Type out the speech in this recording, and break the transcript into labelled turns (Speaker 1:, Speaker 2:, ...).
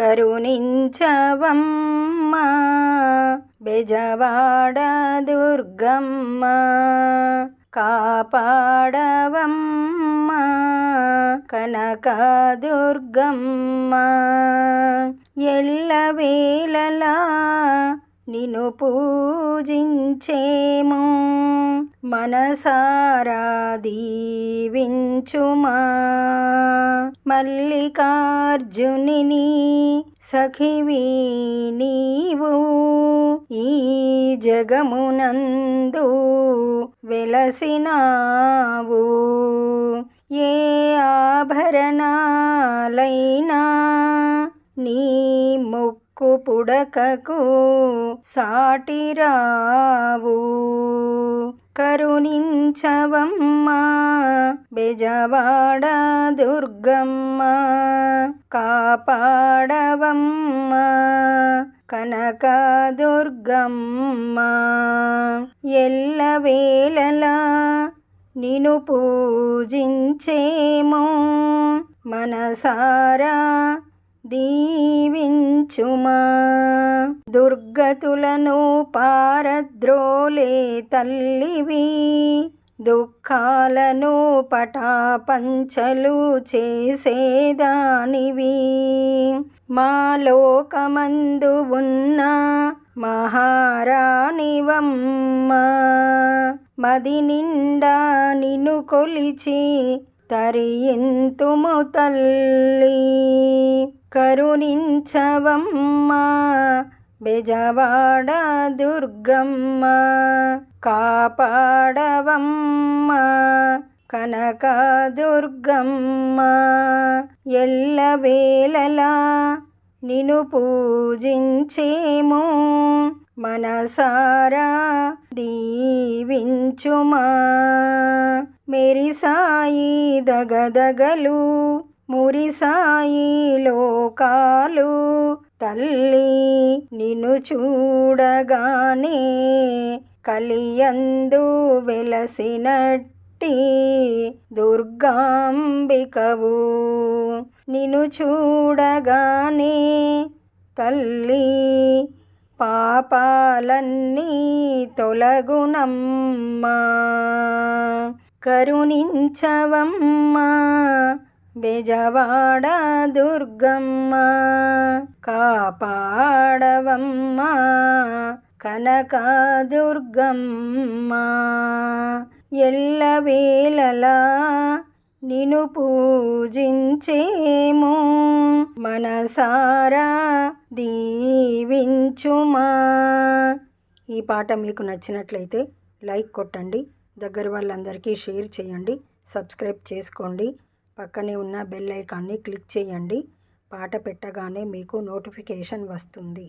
Speaker 1: కరుణించవమ్మా బెజవాడ దుర్గమ్మ, కాపాడవమ్మా కనక దుర్గమ్మ. ఎల్లవేళలా నిన్ను పూజించేము, మనసారా దీవించుమా. మల్లికార్జునిని సఖివి నీవు, ఈ జగమునందు వెలసినావు. ఏ ఆభరణాలైనా నీ ముక్కు పుడకకు సాటిరావు. కరుణించవమ్మా బెజవాడ దుర్గమ్మ, కాపాడవమ్మా కనక దుర్గమ్మ. ఎల్లవేళలా నిన్ను పూజించేము, మనసారా దీవించుమా. దుర్గతులను పారద్రోలే తల్లివి, దుఃఖాలను పటాపంచలు చేసేదానివి. మా లోకమందు ఉన్న మహారాణివమ్మ, మది నిండా నిన్ను కొలిచి తరింతుము తల్లి. కరుణించవమ్మా బెజవాడ దుర్గమ్మ, కాపాడవమ్మా కనక దుర్గమ్మ. ఎల్లవేళలా నిన్ను పూజించేము, మనసారా దీవించుమా. మెరిసాయి దగదగలు, మురిసాయి లోకాలు, తల్లి నిన్ను చూడగానే కలియందు వెలసినట్టి దుర్గాంబికవు. నిన్ను చూడగానే తల్లి పాపాలన్నీ తొలగునమ్మా. కరుణించవమ్మా బెజవాడ దుర్గమ్మ, కాపాడవమ్మా కనక దుర్గమ్మ. ఎల్లవేళలా నిన్ను పూజించేము, మనసారా దీవించుమా. ఈ పాట మీకు నచ్చినట్లయితే లైక్ కొట్టండి, దగ్గర వాళ్ళందరికీ షేర్ చేయండి, సబ్స్క్రైబ్ చేసుకోండి. పక్కనే ఉన్న బెల్ ఐకాన్ని క్లిక్ చేయండి. పాట పెట్టగానే మీకు నోటిఫికేషన్ వస్తుంది.